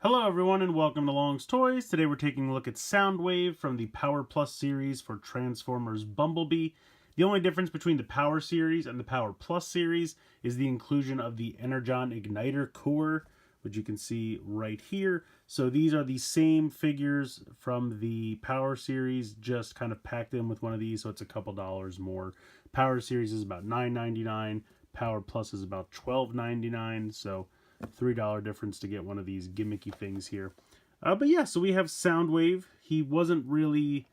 Hello everyone and welcome to Long's Toys. Today we're taking a look at Soundwave from the Power Plus series for Transformers Bumblebee. The only difference between the Power series and the Power Plus series is the inclusion of the Energon Ignitor core, which you can see right here. So these are the same figures from the Power series, just kind of packed in with one of these, so it's a couple dollars more. Power series is about $9.99, Power Plus is about $12.99, so $3 difference to get one of these gimmicky things here. But yeah, so we have Soundwave. He wasn't really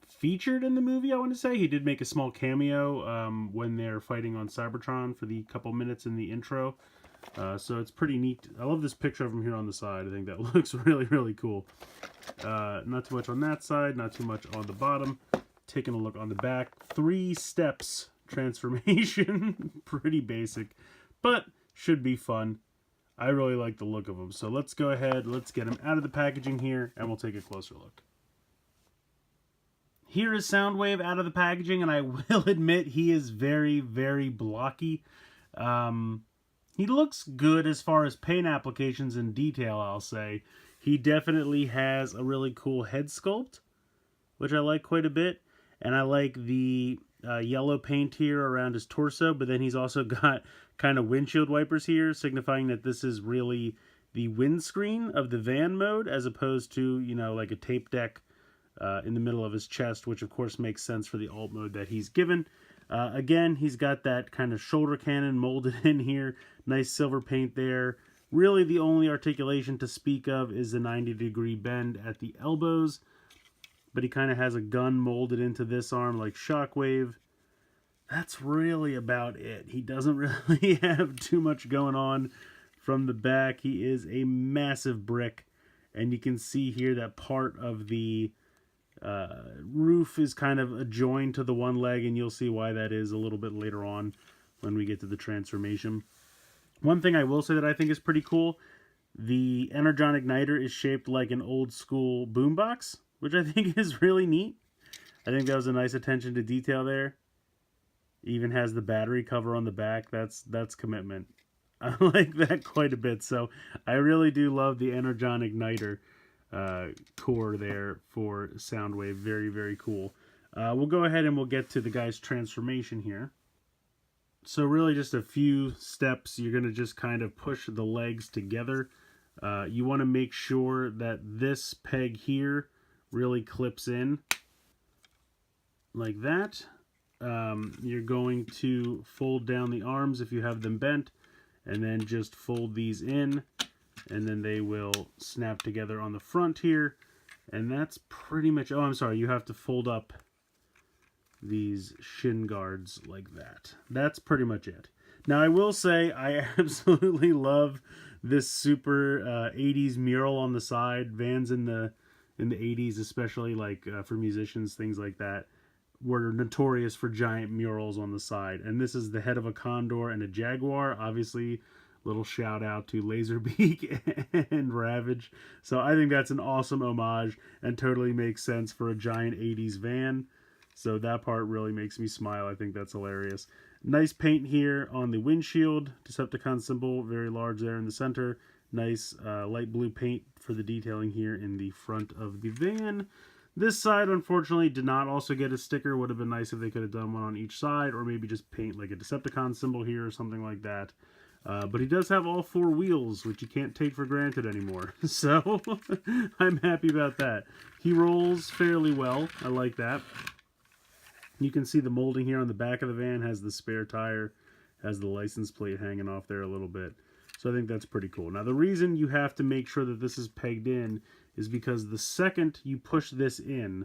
featured in the movie, I want to say. He did make a small cameo when they're fighting on Cybertron for the couple minutes in the intro. So it's pretty neat. I love this picture of him here on the side. I think that looks really, really cool. Not too much on that side, not too much on the bottom. Taking a look on the back. 3 steps transformation. Pretty basic, but should be fun. I really like the look of him. So let's go ahead, let's get him out of the packaging here, and we'll take a closer look. Here is Soundwave out of the packaging, and I will admit he is very, very blocky. He looks good as far as paint applications and detail, I'll say. He definitely has a really cool head sculpt, which I like quite a bit. And I like the yellow paint here around his torso, but then he's also got kind of windshield wipers here, signifying that this is really the windscreen of the van mode, as opposed to, you know, like a tape deck in the middle of his chest, which of course makes sense for the alt mode that he's given. Again, he's got that kind of shoulder cannon molded in here. Nice silver paint there. Really the only articulation to speak of is the 90-degree bend at the elbows. But he kind of has a gun molded into this arm like Shockwave. That's really about it. He doesn't really have too much going on from the back. He is a massive brick. And you can see here that part of the roof is kind of adjoined to the one leg, and you'll see why that is a little bit later on when we get to the transformation. One thing I will say that I think is pretty cool, the Energon Ignitor is shaped like an old school boombox, which I think is really neat. I think that was a nice attention to detail there. Even has the battery cover on the back. That's commitment. I like that quite a bit. So I really do love the Energon Ignitor core there for Soundwave. Very, very cool. We'll go ahead and we'll get to the guy's transformation here. So really just a few steps. You're going to just kind of push the legs together. You want to make sure that this peg here really clips in like that. You're going to fold down the arms if you have them bent, and then just fold these in, and then they will snap together on the front here. And that's pretty much, oh, I'm sorry, you have to fold up these shin guards like that. That's pretty much it. Now I will say I absolutely love this super 80s mural on the side. Vans in the 80s, especially like for musicians, things like that, were notorious for giant murals on the side. And this is the head of a condor and a jaguar. Obviously, little shout out to Laserbeak and Ravage. So I think that's an awesome homage and totally makes sense for a giant 80s van. So that part really makes me smile. I think that's hilarious. Nice paint here on the windshield. Decepticon symbol, very large there in the center. Nice light blue paint for the detailing here in the front of the van. This side, unfortunately, did not also get a sticker. Would have been nice if they could have done one on each side, or maybe just paint like a Decepticon symbol here or something like that. But he does have all 4 wheels, which you can't take for granted anymore. So I'm happy about that. He rolls fairly well. I like that. You can see the molding here on the back of the van has the spare tire, has the license plate hanging off there a little bit. So I think that's pretty cool. Now the reason you have to make sure that this is pegged in is because the second you push this in,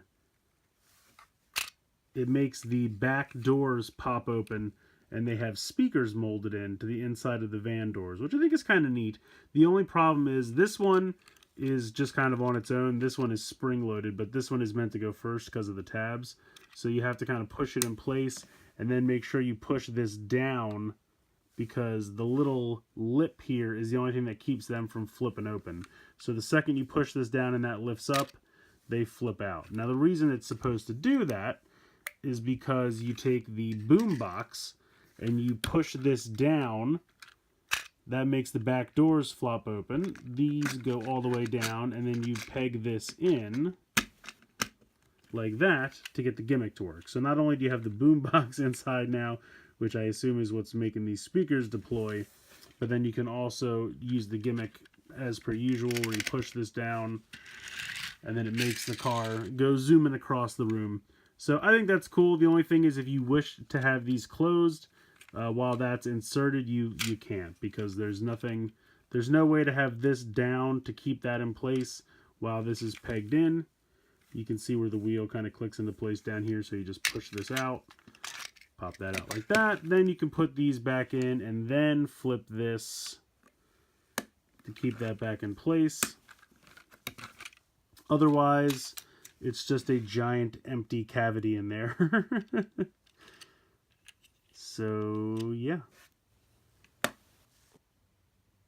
it makes the back doors pop open, and they have speakers molded into the inside of the van doors, which I think is kind of neat. The only problem is this one is just kind of on its own. This one is spring-loaded, but this one is meant to go first because of the tabs. So you have to kind of push it in place, and then make sure you push this down, because the little lip here is the only thing that keeps them from flipping open. So the second you push this down and that lifts up, they flip out. Now the reason it's supposed to do that is because you take the boom box and you push this down, That makes the back doors flop open. These go all the way down, and then you peg this in like that to get the gimmick to work. So not only do you have the boombox inside now, which I assume is what's making these speakers deploy, but then you can also use the gimmick as per usual, where you push this down, and then it makes the car go zooming across the room. So I think that's cool. The only thing is, if you wish to have these closed while that's inserted, you can't, because there's no way to have this down to keep that in place while this is pegged in. You can see where the wheel kind of clicks into place down here, so you just push this out, pop that out like that. Then you can put these back in and then flip this to keep that back in place. Otherwise, it's just a giant empty cavity in there. So, yeah.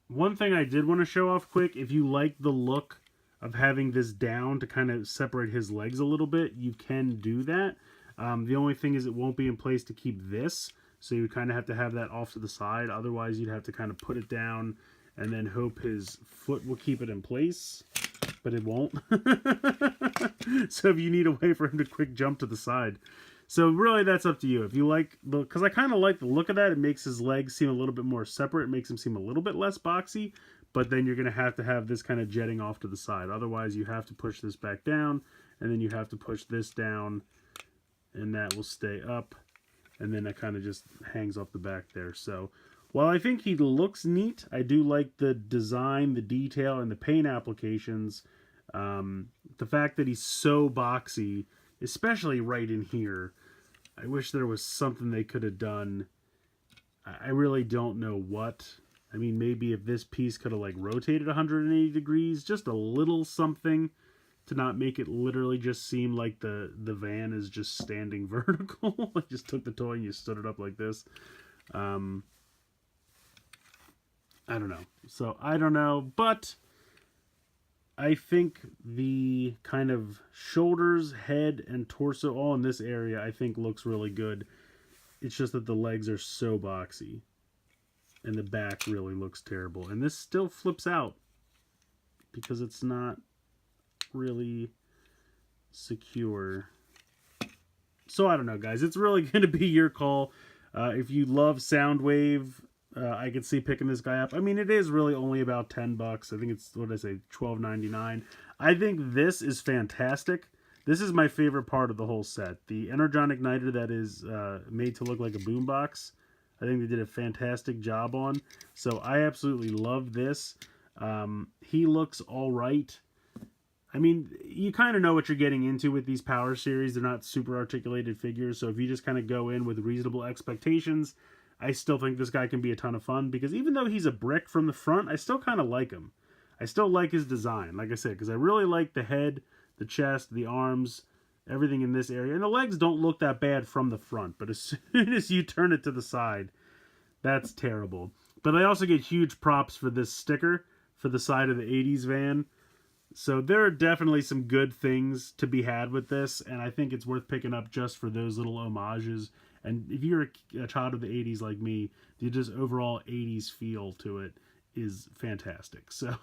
One thing I did want to show off quick, if you like the look of having this down to kind of separate his legs a little bit, you can do that. The only thing is, it won't be in place to keep this, so you kind of have to have that off to the side. Otherwise, you'd have to kind of put it down and then hope his foot will keep it in place, but it won't. So if you need a way for him to quick jump to the side. So really, that's up to you. If you like, because I kind of like the look of that. It makes his legs seem a little bit more separate. It makes him seem a little bit less boxy. But then you're going to have this kind of jetting off to the side. Otherwise, you have to push this back down, and then you have to push this down, and that will stay up. And then that kind of just hangs off the back there. So while I think he looks neat, I do like the design, the detail, and the paint applications. The fact that he's so boxy, especially right in here, I wish there was something they could have done. I really don't know what. I mean, maybe if this piece could have like rotated 180 degrees, just a little something to not make it literally just seem like the van is just standing vertical. Like, just took the toy and you stood it up like this. I don't know. So I don't know, but I think the kind of shoulders, head, and torso all in this area, I think looks really good. It's just that the legs are so boxy. And the back really looks terrible. And this still flips out because it's not really secure. So I don't know, guys. It's really going to be your call. If you love Soundwave, I could see picking this guy up. I mean, it is really only about $10. I think it's, what did I say, $12.99. I think this is fantastic. This is my favorite part of the whole set. The Energon Igniter that is made to look like a boombox. I think they did a fantastic job on. So I absolutely love this. He looks all right. I mean, you kind of know what you're getting into with these Power Series. They're not super articulated figures. So if you just kind of go in with reasonable expectations, I still think this guy can be a ton of fun. Because even though he's a brick from the front, I still kind of like him. I still like his design, like I said, because I really like the head, the chest, the arms, everything in this area. And the legs don't look that bad from the front, but as soon as you turn it to the side, that's terrible. But I also get huge props for this sticker for the side of the 80s van. So there are definitely some good things to be had with this, and I think it's worth picking up just for those little homages. And if you're a child of the 80s like me, the just overall 80s feel to it is fantastic. So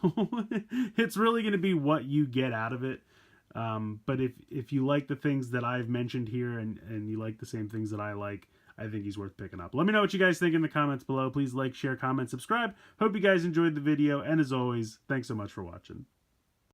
it's really going to be what you get out of it. But if you like the things that I've mentioned here and you like the same things that I like, I think he's worth picking up. Let me know what you guys think in the comments below. Please like, share, comment, subscribe. Hope you guys enjoyed the video. And as always, thanks so much for watching.